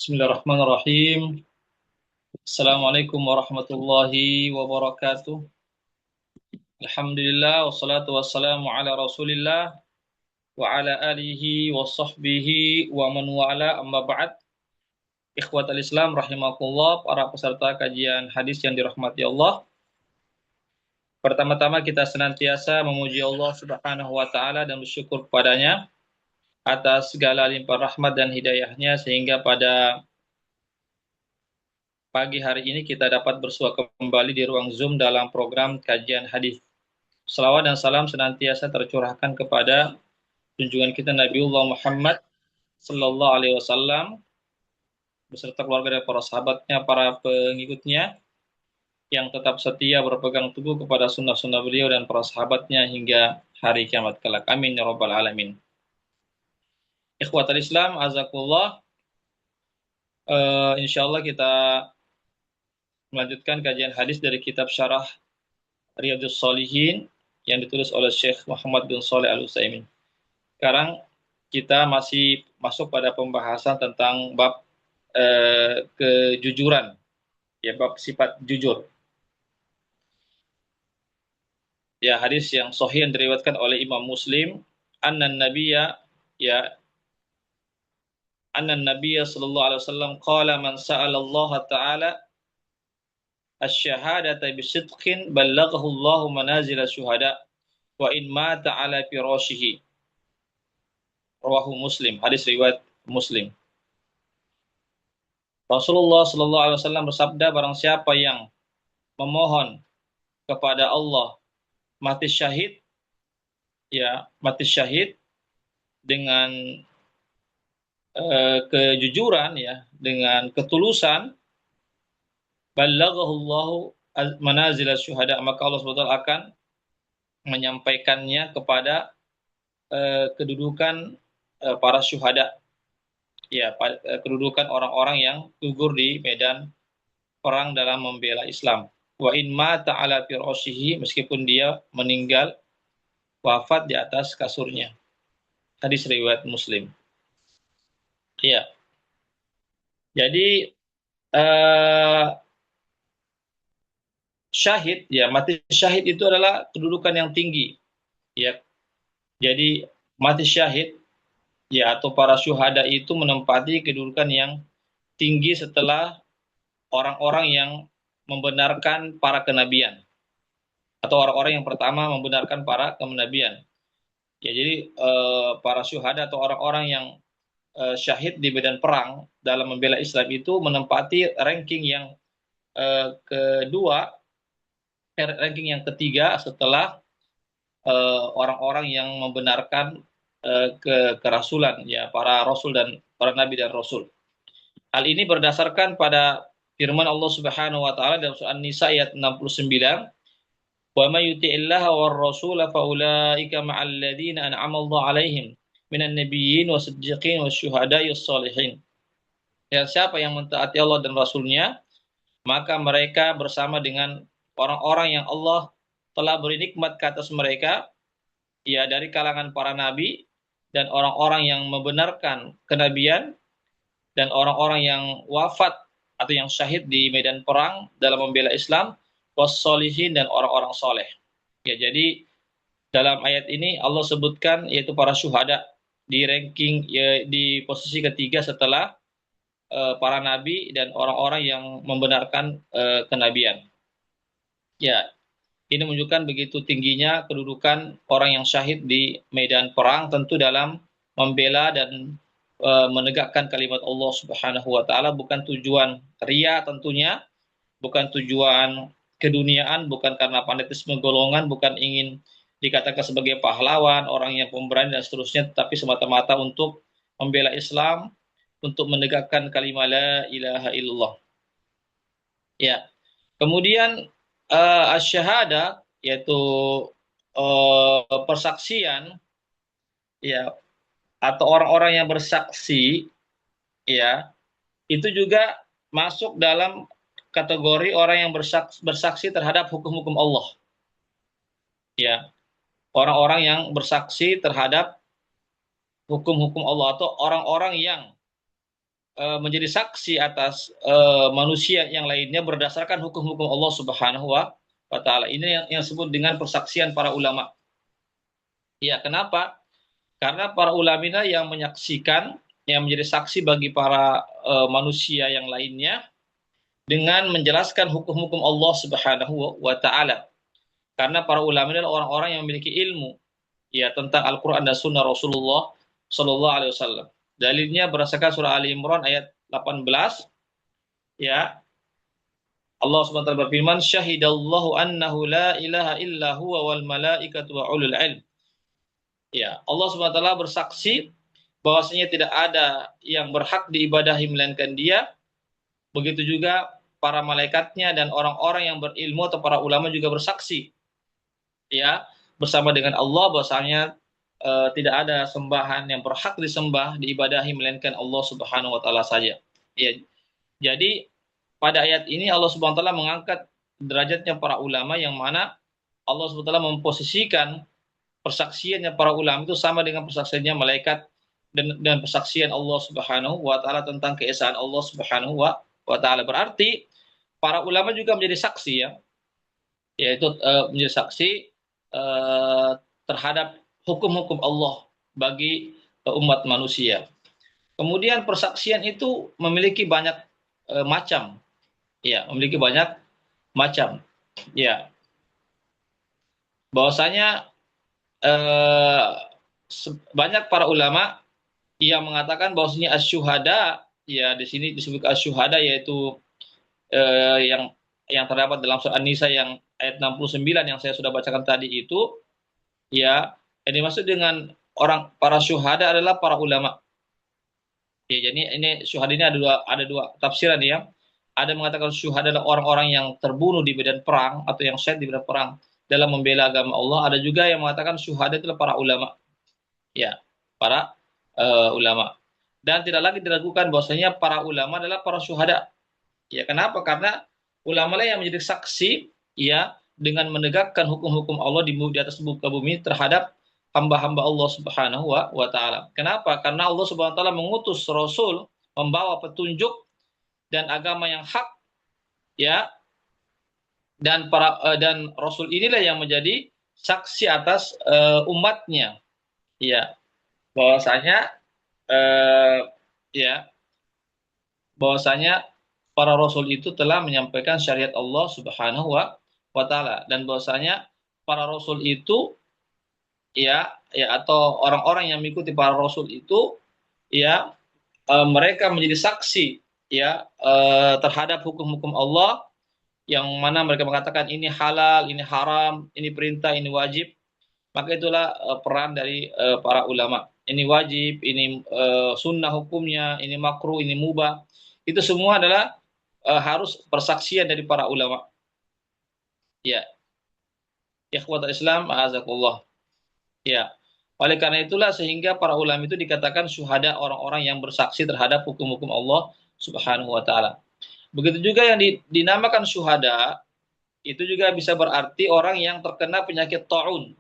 Bismillahirrahmanirrahim. Assalamualaikum warahmatullahi wabarakatuh. Alhamdulillah wassalatu wassalamu ala Rasulillah wa ala alihi wa sahbihi wa man wala amma ba'd. Ikhwatal Islam rahimakumullah, para peserta kajian hadis yang dirahmati Allah. Pertama-tama kita senantiasa memuji Allah Subhanahu wa taala dan bersyukur kepadanya atas segala limpahan rahmat dan hidayahnya sehingga pada pagi hari ini kita dapat bersua kembali di ruang Zoom dalam program kajian hadis. Salawat dan salam senantiasa tercurahkan kepada junjungan kita Nabiullah Muhammad sallallahu alaihi wasallam beserta keluarga dan para sahabatnya, para pengikutnya yang tetap setia berpegang teguh kepada sunnah-sunnah beliau dan para sahabatnya hingga hari kiamat kelak. Amin ya rabbal alamin. Ikhwatal Islam, azakullah. Insyaallah kita melanjutkan kajian hadis dari kitab Syarah Riyadhus Shalihin yang ditulis oleh Syekh Muhammad bin Shalih Al-Utsaimin. Sekarang kita masih masuk pada pembahasan tentang bab kejujuran, ya, bab sifat jujur. Ya, hadis yang sahih yang diriwayatkan oleh Imam Muslim, annan nabiyya sallallahu alaihi wasallam qala man sa'ala Allah taala asy-syahadata bisidqin ballaghahu Allahu manazil asy-syuhada wa in mata ala firashihi. Rawahu Muslim, hadis riwayat Muslim. Rasulullah sallallahu alaihi wasallam bersabda, barang siapa yang memohon kepada Allah mati syahid, ya, mati syahid dengan kejujuran, ya, dengan ketulusan, ballaghahu Allahu manazil asy-syuhada, maka Allah SWT akan menyampaikannya kepada kedudukan para syuhada, ya, kedudukan orang-orang yang gugur di medan perang dalam membela Islam. Wa in mata ala firashihi, meskipun dia meninggal wafat di atas kasurnya. Hadis riwayat Muslim. Ya. Jadi syahid, ya, mati syahid itu adalah kedudukan yang tinggi, ya. Jadi mati syahid, ya, atau para syuhada itu menempati kedudukan yang tinggi setelah orang-orang yang membenarkan para kenabian atau orang-orang yang pertama membenarkan para kenabian. Ya, jadi para syuhada atau orang-orang yang syahid di medan perang dalam membela Islam itu menempati ranking yang kedua, ranking yang ketiga setelah orang-orang yang membenarkan kerasulan, ya, para rasul dan para nabi dan rasul. Hal ini berdasarkan pada firman Allah Subhanahu wa taala dalam surah An-Nisa ayat 69, "Wa may yuti'illaha war rasula fa ulaika ma'al ladzina an'ama Allahu 'alaihim minan nabiyyin wasiddiqin wasyuhada'i wassalihin." Ya, siapa yang mentaati Allah dan Rasulnya, maka mereka bersama dengan orang-orang yang Allah telah beri nikmat ke atas mereka, ya, dari kalangan para nabi dan orang-orang yang membenarkan kenabian dan orang-orang yang wafat atau yang syahid di medan perang dalam membela Islam, wassalihin, dan orang-orang soleh. Ya, jadi dalam ayat ini Allah sebutkan yaitu para syuhada di ranking, ya, di posisi ketiga setelah para nabi dan orang-orang yang membenarkan kenabian. Ya, ini menunjukkan begitu tingginya kedudukan orang yang syahid di medan perang, tentu dalam membela dan menegakkan kalimat Allah Subhanahu wa taala, bukan tujuan ria tentunya, bukan tujuan keduniaan, bukan karena fanatisme golongan, bukan ingin dikatakan sebagai pahlawan, orang yang pemberani dan seterusnya, tetapi semata-mata untuk membela Islam, untuk menegakkan kalimat la ilaha illallah. Ya. Kemudian asyhada, yaitu persaksian, ya, atau orang-orang yang bersaksi, ya, itu juga masuk dalam kategori orang yang bersaksi terhadap hukum-hukum Allah. Ya, orang-orang yang bersaksi terhadap hukum-hukum Allah atau orang-orang yang menjadi saksi atas manusia yang lainnya berdasarkan hukum-hukum Allah Subhanahu wa taala. Ini yang disebut dengan persaksian para ulama. Ya, kenapa? Karena para ulama yang menyaksikan, yang menjadi saksi bagi para manusia yang lainnya dengan menjelaskan hukum-hukum Allah Subhanahu wa taala. Karena para ulama adalah orang-orang yang memiliki ilmu ya tentang Al-Qur'an dan Sunnah Rasulullah sallallahu alaihi wasallam. Dalilnya berdasarkan surah Ali Imran ayat 18 ya. Allah Subhanahu wa taala berfirman, "Syahidallahu annahu la ilaha illa huwa wal malaikatu wa ulul ilm." Ya, Allah Subhanahu wa taala bersaksi bahwasanya tidak ada yang berhak diibadahi melainkan Dia. Begitu juga para malaikatnya dan orang-orang yang berilmu atau para ulama juga bersaksi ya bersama dengan Allah bahwasanya tidak ada sembahan yang berhak disembah diibadahi melainkan Allah Subhanahu wa taala saja. Ya. Jadi pada ayat ini Allah Subhanahu wa taala mengangkat derajatnya para ulama yang mana Allah Subhanahu wa taala memposisikan persaksiannya para ulama itu sama dengan persaksiannya malaikat dan persaksian Allah Subhanahu wa taala tentang keesaan Allah Subhanahu wa taala. Berarti para ulama juga menjadi saksi ya. Yaitu menjadi saksi terhadap hukum-hukum Allah bagi umat manusia. Kemudian persaksian itu memiliki banyak macam. Ya, memiliki banyak macam. Ya. Bahwasanya banyak para ulama yang mengatakan bahwasanya asyuhada ya di sini disebut asyuhada yaitu yang terdapat dalam surah An-Nisa yang ayat 69 yang saya sudah bacakan tadi itu ya yang dimaksud dengan orang para syuhada adalah para ulama. Ya, jadi ini syuhada ini ada dua tafsiran ya. Ada mengatakan syuhada adalah orang-orang yang terbunuh di medan perang atau yang syahid di medan perang dalam membela agama Allah. Ada juga yang mengatakan syuhada itu adalah para ulama. Ya, para ulama. Dan tidak lagi diragukan bahwasanya para ulama adalah para syuhada. Ya, kenapa? Karena ulama lah yang menjadi saksi ya dengan menegakkan hukum-hukum Allah di atas muka bumi terhadap hamba-hamba Allah Subhanahu wa taala. Kenapa? Karena Allah Subhanahu wa taala mengutus rasul membawa petunjuk dan agama yang hak ya. Dan dan rasul inilah yang menjadi saksi atas umatnya. Ya. Bahwasanya ya bahwasanya para rasul itu telah menyampaikan syariat Allah Subhanahu wa taala dan bahwasanya para rasul itu ya atau orang-orang yang mengikuti para rasul itu ya mereka menjadi saksi ya terhadap hukum-hukum Allah yang mana mereka mengatakan ini halal, ini haram, ini perintah, ini wajib. Maka itulah peran dari para ulama. Ini wajib, ini sunnah hukumnya, ini makruh, ini mubah. Itu semua adalah harus persaksian dari para ulama. Ya. Ikhwatul Islam, azakullah. Ya. Oleh karena itulah sehingga para ulama itu dikatakan syuhada, orang-orang yang bersaksi terhadap hukum-hukum Allah Subhanahu wa taala. Begitu juga yang dinamakan syuhada itu juga bisa berarti orang yang terkena penyakit taun.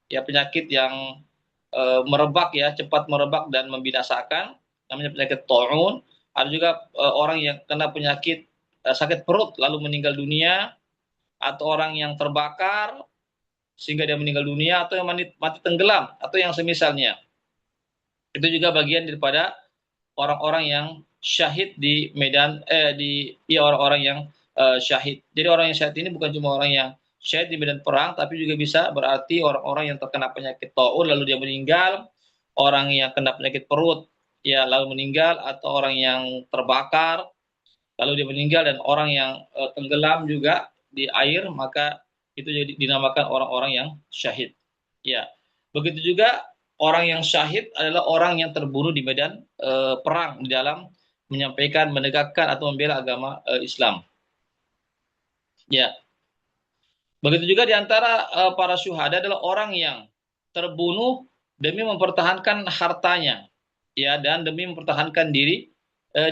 Ya, penyakit yang merebak ya, cepat merebak dan membinasakan, namanya penyakit taun. Ada juga orang yang kena penyakit sakit perut lalu meninggal dunia, atau orang yang terbakar sehingga dia meninggal dunia, atau yang mati tenggelam atau yang semisalnya. Itu juga bagian daripada orang-orang yang syahid di medan orang-orang yang syahid. Jadi orang yang syahid ini bukan cuma orang yang syahid di medan perang, tapi juga bisa berarti orang-orang yang terkena penyakit taun lalu dia meninggal, orang yang kena penyakit perut ya lalu meninggal, atau orang yang terbakar lalu dia meninggal, dan orang yang tenggelam juga di air, maka itu jadi dinamakan orang-orang yang syahid. Ya. Begitu juga orang yang syahid adalah orang yang terbunuh di medan perang di dalam menyampaikan, menegakkan atau membela agama Islam. Ya. Begitu juga di antara para syuhada adalah orang yang terbunuh demi mempertahankan hartanya, ya, dan demi mempertahankan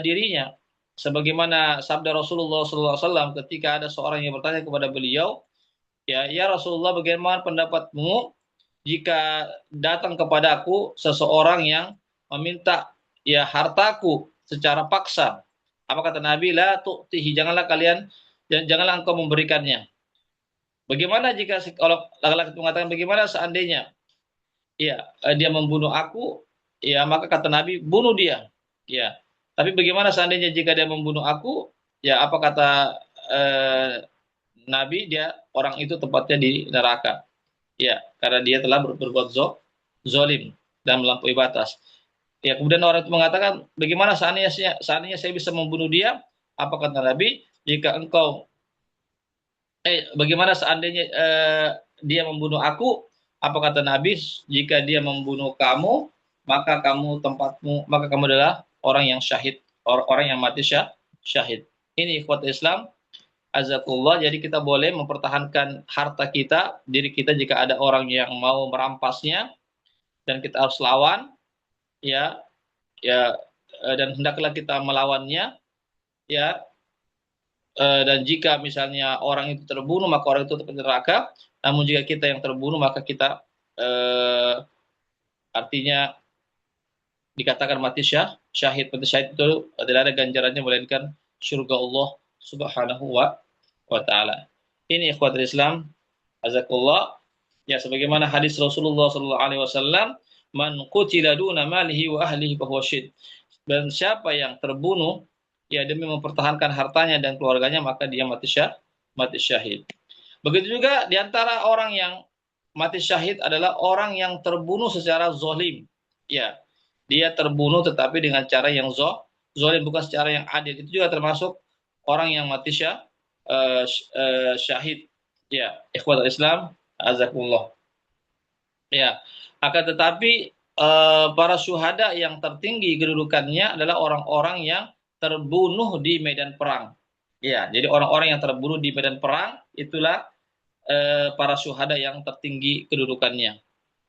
dirinya. Sebagaimana sabda Rasulullah SAW ketika ada seorang yang bertanya kepada beliau, ya Rasulullah, bagaimana pendapatmu jika datang kepadaku seseorang yang meminta ya hartaku secara paksa. Apa kata Nabi? La tu'tihi, janganlah engkau memberikannya. Bagaimana jika kalau laki-laki mengatakan bagaimana seandainya ya dia membunuh aku, ya maka kata Nabi bunuh dia. Ya. Tapi bagaimana seandainya jika dia membunuh aku, ya apa kata eh, Nabi, dia orang itu tempatnya di neraka. Ya, karena dia telah berbuat zolim dan melampaui batas. Ya, kemudian orang itu mengatakan, bagaimana seandainya saya bisa membunuh dia? Apa kata Nabi? Jika engkau bagaimana seandainya dia membunuh aku? Apa kata Nabi? Jika dia membunuh kamu, maka kamu adalah orang yang syahid, orang yang mati syahid. Ini ikhwat Islam, azakullah. Jadi kita boleh mempertahankan harta kita, diri kita jika ada orang yang mau merampasnya dan kita harus lawan, ya, ya, dan hendaklah kita melawannya, ya. Dan jika misalnya orang itu terbunuh maka orang itu tetap neraka. Namun jika kita yang terbunuh maka kita artinya dikatakan mati syahid. Mati syahid itu tidak ada ganjarannya melainkan surga Allah Subhanahu wa taala. Ini ikhwatul Islam, azakullah. Ya, sebagaimana hadis Rasulullah sallallahu alaihi wasallam, man qutila duna malihi wa ahlihi fa huwa syahid. Dan siapa yang terbunuh ya demi mempertahankan hartanya dan keluarganya maka dia mati syahid. Begitu juga diantara orang yang mati syahid adalah orang yang terbunuh secara zolim. Ya, dia terbunuh tetapi dengan cara yang zolim, bukan secara yang adil. Itu juga termasuk orang yang mati syahid. Ya, ikhwatul Islam, azakumullah. Ya, akan tetapi para syuhada yang tertinggi kedudukannya adalah orang-orang yang terbunuh di medan perang. Ya, jadi orang-orang yang terbunuh di medan perang itulah para syuhada yang tertinggi kedudukannya.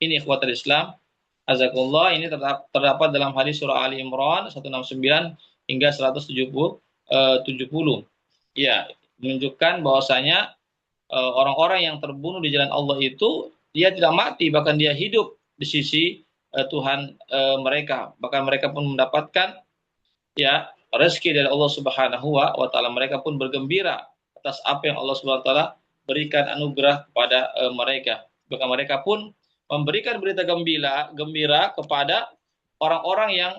Ini ikhwatul Islam, azakumullah. Ini terdapat dalam hadis surah Ali Imran 169 hingga 170. Ya, menunjukkan bahwasanya orang-orang yang terbunuh di jalan Allah itu dia tidak mati, bahkan dia hidup di sisi Tuhan mereka. Bahkan mereka pun mendapatkan ya rezeki dari Allah Subhanahu wa taala. Mereka pun bergembira atas apa yang Allah Subhanahu wa taala berikan anugerah kepada mereka. Bahkan mereka pun memberikan berita gembira kepada orang-orang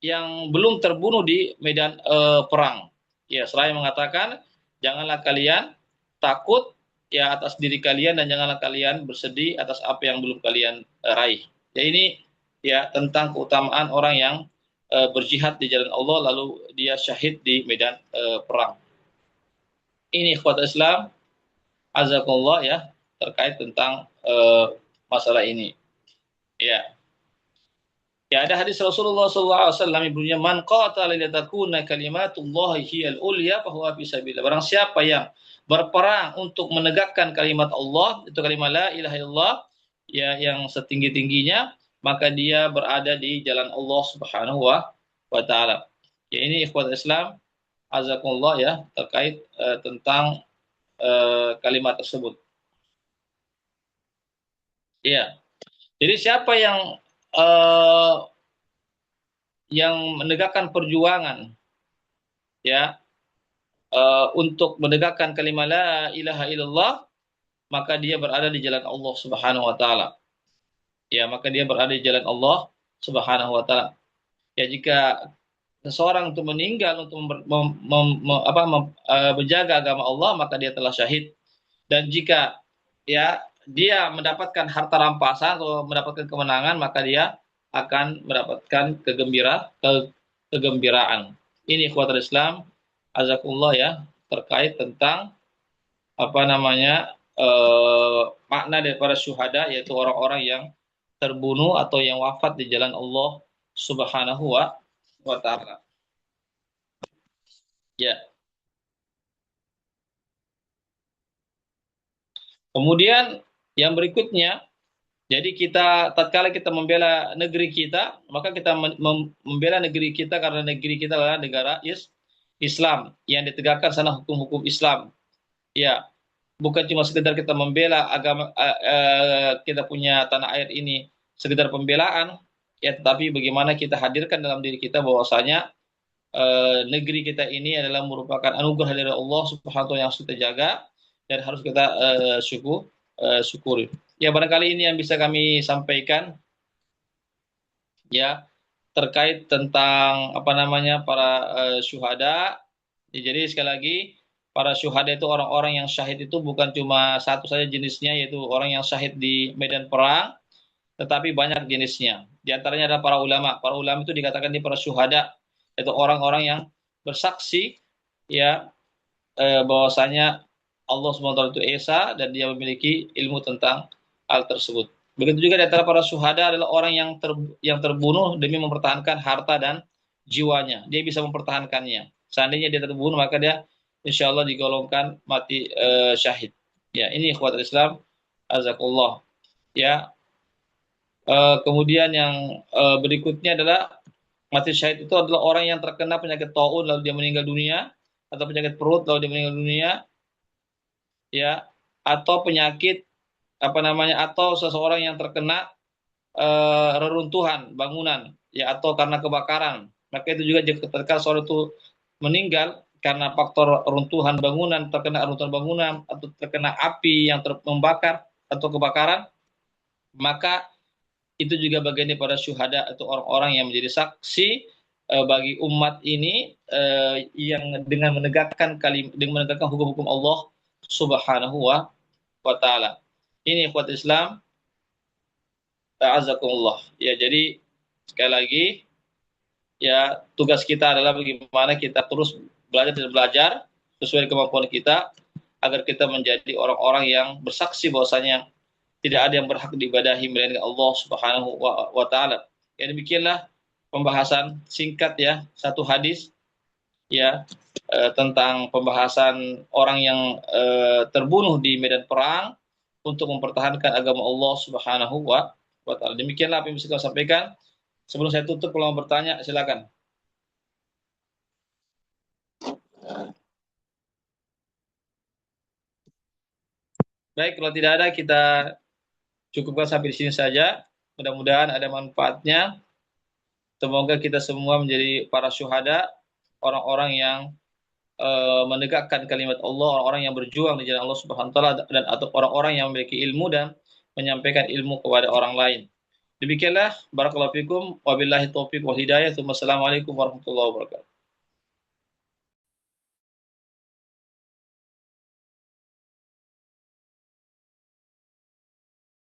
yang belum terbunuh di medan perang. Ya, seraya mengatakan janganlah kalian takut ya atas diri kalian dan janganlah kalian bersedih atas apa yang belum kalian raih. Ya, ini ya tentang keutamaan orang yang berjihad di jalan Allah lalu dia syahid di medan perang. Ini ikhwat Islam, azakumullah, ya, terkait tentang masalah ini. Ya. Ya, ada hadis Rasulullah SAW ibunya, man qatala litakuna kalimatullahi hiyal ulya fa huwa fi sabilillah. Barang siapa yang berperang untuk menegakkan kalimat Allah, itu kalimat la ilaha illallah, ya, yang setinggi-tingginya, maka dia berada di jalan Allah Subhanahu wa taala. Ya, ini ikhwat Islam, azakumullah, ya, terkait tentang kalimat tersebut. Ya. Jadi siapa yang menegakkan perjuangan ya untuk menegakkan kalimat la ilaha illallah, maka dia berada di jalan Allah Subhanahu wa taala. Ya, maka dia berada di jalan Allah Subhanahu wa taala. Ya, jika seseorang itu meninggal untuk menjaga agama Allah, maka dia telah syahid. Dan jika ya dia mendapatkan harta rampasan atau mendapatkan kemenangan, maka dia akan mendapatkan kegembiraan. Ini ikhwatul Islam, azakumullah, ya, terkait tentang makna daripada syuhada, yaitu orang-orang yang terbunuh atau yang wafat di jalan Allah Subhanahu wa taala. Ya. Kemudian yang berikutnya, jadi tatkala kita membela negeri kita, maka kita membela negeri kita karena negeri kita adalah negara Islam yang ditegakkan sana hukum-hukum Islam. Ya, bukan cuma sekedar kita membela agama kita punya tanah air ini sekedar pembelaan, ya, tetapi bagaimana kita hadirkan dalam diri kita bahwasanya negeri kita ini adalah merupakan anugerah dari Allah Subhanahu wa taala yang harus kita jaga dan harus kita syukuri. Ya, barangkali ini yang bisa kami sampaikan ya terkait tentang apa namanya para syuhada. Ya, jadi sekali lagi para syuhada itu orang-orang yang syahid itu bukan cuma satu saja jenisnya, yaitu orang yang syahid di medan perang, tetapi banyak jenisnya. Di antaranya adalah para ulama. Para ulama itu dikatakan di para syuhada, yaitu orang-orang yang bersaksi ya bahwasanya Allah SWT itu esa dan dia memiliki ilmu tentang hal tersebut. Begitu juga di antara para syuhada adalah orang yang terbunuh demi mempertahankan harta dan jiwanya. Dia bisa mempertahankannya. Seandainya dia terbunuh maka dia insya Allah digolongkan mati syahid. Ya, ini ikhwatul Islam, azakullah. Ya, kemudian yang berikutnya adalah mati syahid itu adalah orang yang terkena penyakit taun lalu dia meninggal dunia, atau penyakit perut lalu dia meninggal dunia, ya, atau penyakit apa namanya, atau seseorang yang terkena reruntuhan bangunan, ya, atau karena kebakaran. Maka itu juga ketika seorang itu meninggal karena faktor runtuhan bangunan, terkena runtuhan bangunan atau terkena api yang membakar atau kebakaran, maka itu juga bagian daripada syuhada atau orang-orang yang menjadi saksi bagi umat ini yang dengan menegakkan hukum-hukum Allah Subhanahu wa taala. Ini ikhwat Islam, ta'azakumullah. Ya, jadi sekali lagi ya tugas kita adalah bagaimana kita terus belajar dan belajar sesuai kemampuan kita agar kita menjadi orang-orang yang bersaksi bahwasanya tidak ada yang berhak diibadahi melainkan Allah Subhanahu wa taala. Ya, demikianlah pembahasan singkat ya, satu hadis ya tentang pembahasan orang yang terbunuh di medan perang untuk mempertahankan agama Allah Subhanahu wa taala. Demikianlah apa yang bisa saya sampaikan. Sebelum saya tutup, kalau mau bertanya silakan. Baik, kalau tidak ada kita cukupkan sampai di sini saja. Mudah-mudahan ada manfaatnya. Semoga kita semua menjadi para syuhada, orang-orang yang menegakkan kalimat Allah, orang-orang yang berjuang di jalan Allah Subhanahu wa taala, dan atau orang-orang yang memiliki ilmu dan menyampaikan ilmu kepada orang lain. Demikianlah, barakallahu fikum, wabillahi taufiq wal hidayah. Wassalamualaikum warahmatullahi wabarakatuh.